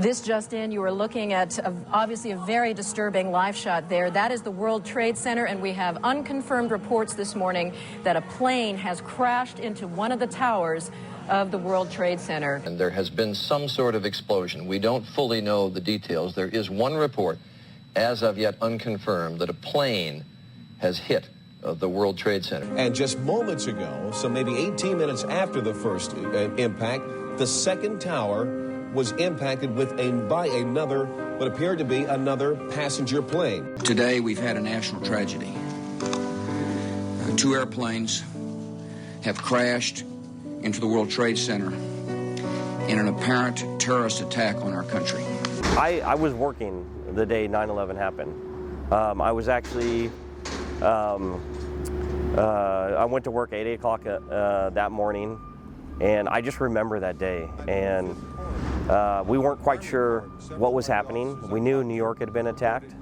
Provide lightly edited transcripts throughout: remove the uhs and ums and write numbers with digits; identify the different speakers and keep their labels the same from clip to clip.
Speaker 1: This just in, you are looking at obviously a very disturbing live shot there. That is the World Trade Center, and we have unconfirmed reports this morning that a plane has crashed into one of the towers of the World Trade Center.
Speaker 2: And there has been some sort of explosion. We don't fully know the details. There is one report, as of yet unconfirmed, that a plane has hit the World Trade Center.
Speaker 3: And just moments ago, so maybe 18 minutes after the first impact, the second tower was impacted by another, what appeared to be another passenger plane.
Speaker 4: Today, we've had a national tragedy. Two airplanes have crashed into the World Trade Center in an apparent terrorist attack on our country.
Speaker 5: I was working the day 9/11 happened. I was actually, I went to work at 8 o'clock that morning, and I just remember that day. And we weren't quite sure what was happening. We knew New York had been attacked.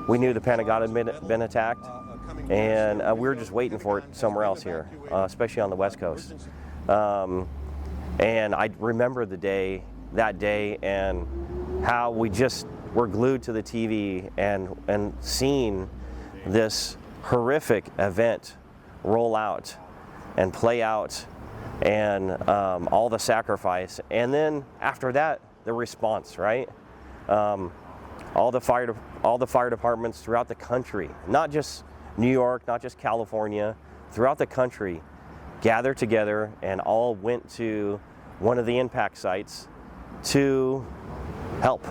Speaker 5: We knew the Pentagon had been attacked. And we were just waiting for it somewhere else here, especially on the West Coast. And I remember that day and how we just were glued to the TV and seeing this horrific event roll out and play out, and all the sacrifice, and then after that, the response, right? All the fire departments throughout the country, not just New York, not just California, throughout the country, gathered together and all went to one of the impact sites to help.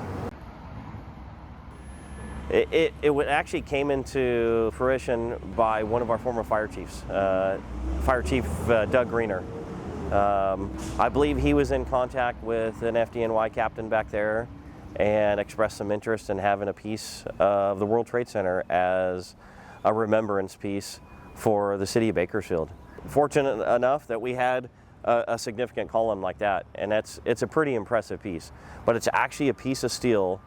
Speaker 5: It actually came into fruition by one of our former fire chiefs, Fire Chief Doug Greener. I believe he was in contact with an FDNY captain back there and expressed some interest in having a piece of the World Trade Center as a remembrance piece for the city of Bakersfield. Fortunate enough that we had a significant column like that, and it's a pretty impressive piece. But it's actually a piece of steel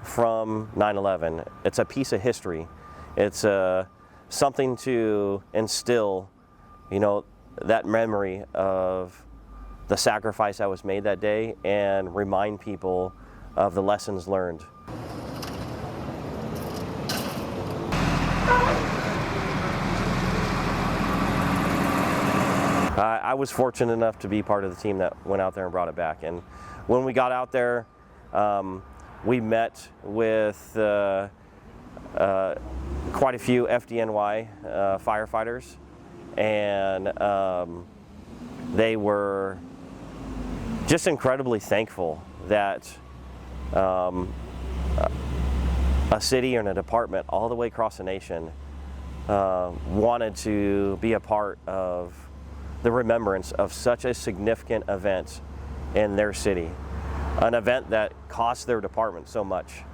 Speaker 5: from 9/11. It's a piece of history. It's something to instill, that memory of the sacrifice that was made that day and remind people of the lessons learned. I was fortunate enough to be part of the team that went out there and brought it back. And when we got out there, we met with quite a few FDNY firefighters, and they were just incredibly thankful that a city and a department all the way across the nation wanted to be a part of the remembrance of such a significant event in their city, an event that cost their department so much.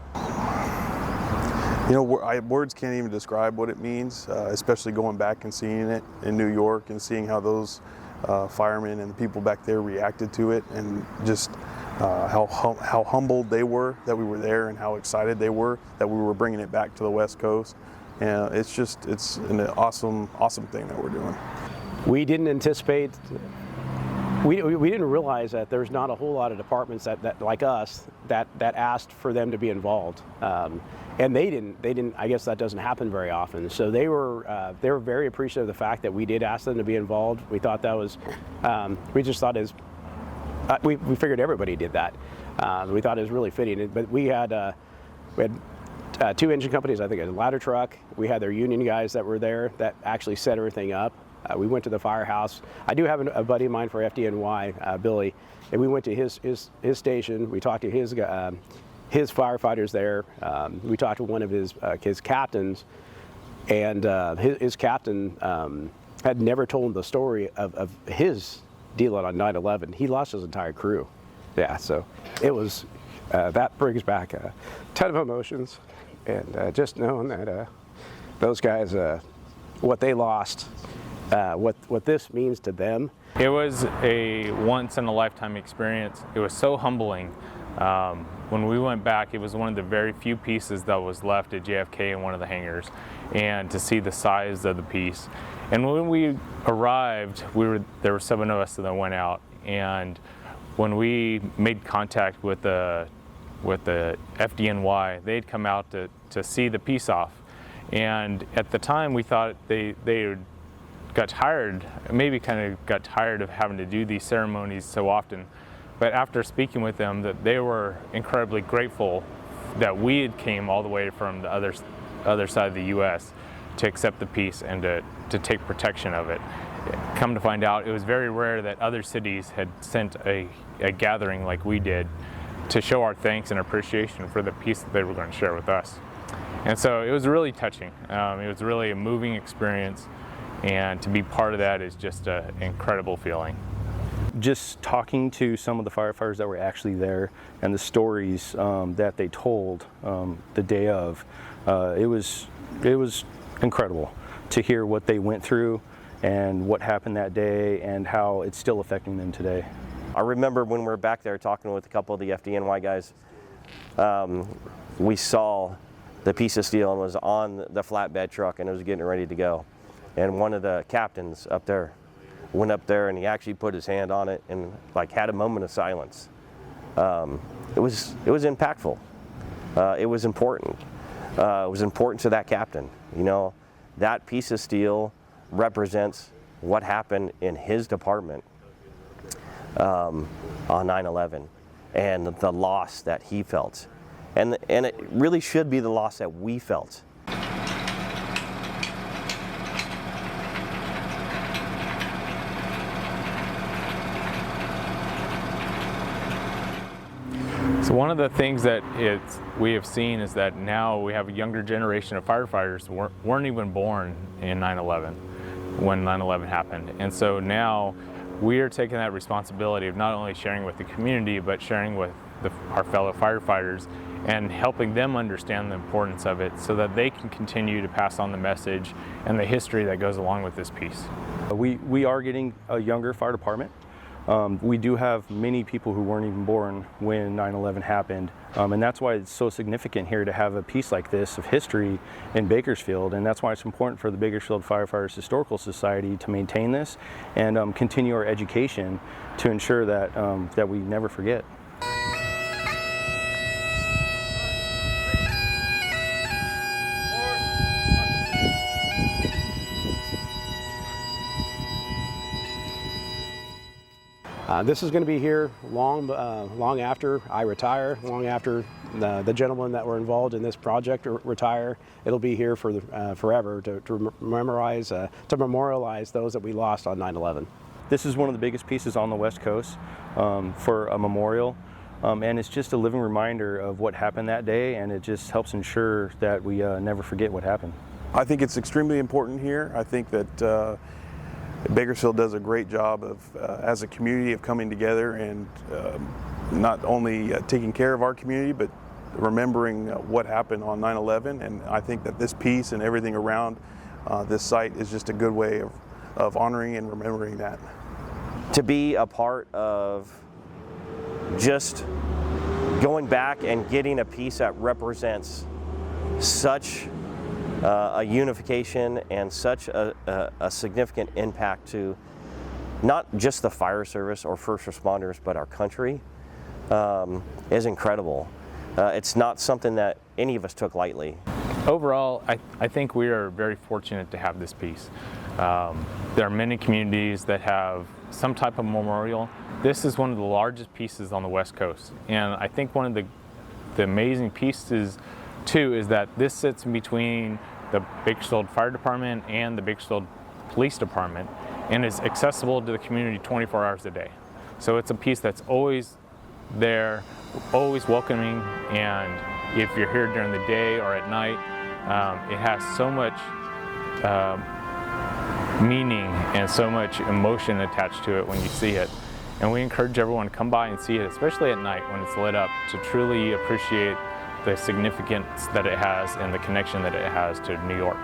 Speaker 6: Words can't even describe what it means, especially going back and seeing it in New York and seeing how those firemen and the people back there reacted to it, and just how humbled they were that we were there, and how excited they were that we were bringing it back to the West Coast. And it's an awesome thing that we're doing.
Speaker 7: We didn't anticipate, we didn't realize that there's not a whole lot of departments that like us that asked for them to be involved, and they didn't. I guess that doesn't happen very often. So they were very appreciative of the fact that we did ask them to be involved. We thought that was, we just thought we figured everybody did that. We thought it was really fitting. But we had two engine companies. I think a ladder truck. We had their union guys that were there that actually set everything up. We went to the firehouse. I do have a buddy of mine for FDNY, Billy, and we went to his station. We talked to his firefighters there. We talked to one of his captains, and his captain had never told him the story of his deal on 9/11. He lost his entire crew. Yeah, so it was that brings back a ton of emotions, and just knowing that those guys, what they lost. What this means to them.
Speaker 8: It was a once-in-a-lifetime experience. It was so humbling. When we went back, it was one of the very few pieces that was left at JFK in one of the hangars, and to see the size of the piece. And when we arrived, there were 7 of us that went out, and when we made contact with the FDNY, they'd come out to see the piece off. And at the time we thought they got tired, maybe kind of got tired of having to do these ceremonies so often. But after speaking with them, that they were incredibly grateful that we had came all the way from the other side of the U.S. to accept the peace and to take protection of it. Come to find out, it was very rare that other cities had sent a gathering like we did to show our thanks and appreciation for the peace that they were going to share with us. And so it was really touching. It was really a moving experience, and to be part of that is just an incredible feeling.
Speaker 9: Just talking to some of the firefighters that were actually there and the stories that they told the day of, it was incredible to hear what they went through and what happened that day and how it's still affecting them today.
Speaker 5: I remember when we were back there talking with a couple of the FDNY guys, we saw the piece of steel and was on the flatbed truck and it was getting ready to go. And one of the captains up there went up there and he actually put his hand on it and like had a moment of silence. It was impactful. It was important. It was important to that captain. You know, that piece of steel represents what happened in his department on 9/11 and the loss that he felt. And it really should be the loss that we felt.
Speaker 8: So one of the things that we have seen is that now we have a younger generation of firefighters weren't even born in 9/11 when 9/11 happened. And so now we are taking that responsibility of not only sharing with the community, but sharing with our fellow firefighters and helping them understand the importance of it so that they can continue to pass on the message and the history that goes along with this piece.
Speaker 9: We are getting a younger fire department. We do have many people who weren't even born when 9/11 happened, and that's why it's so significant here to have a piece like this of history in Bakersfield, and that's why it's important for the Bakersfield Firefighters Historical Society to maintain this and continue our education to ensure that, that we never forget.
Speaker 7: This is going to be here long after I retire, long after the gentlemen that were involved in this project retire. It'll be here for forever to memorialize those that we lost on 9/11.
Speaker 9: This is one of the biggest pieces on the West Coast for a memorial, and it's just a living reminder of what happened that day, and it just helps ensure that we never forget what happened.
Speaker 6: I think it's extremely important here. I think that Bakersfield does a great job of, as a community, of coming together and not only taking care of our community, but remembering what happened on 9/11. And I think that this piece and everything around this site is just a good way of honoring and remembering that.
Speaker 5: To be a part of just going back and getting a piece that represents such a unification and such a significant impact to not just the fire service or first responders, but our country is incredible. It's not something that any of us took lightly.
Speaker 8: Overall, I think we are very fortunate to have this piece. There are many communities that have some type of memorial. This is one of the largest pieces on the West Coast, and I think one of the amazing pieces too is that this sits in between the Bakersfield Fire Department and the Bakersfield Police Department and is accessible to the community 24 hours a day. So it's a piece that's always there, always welcoming, and if you're here during the day or at night, it has so much meaning and so much emotion attached to it when you see it. And we encourage everyone to come by and see it, especially at night when it's lit up, to truly appreciate the significance that it has and the connection that it has to New York.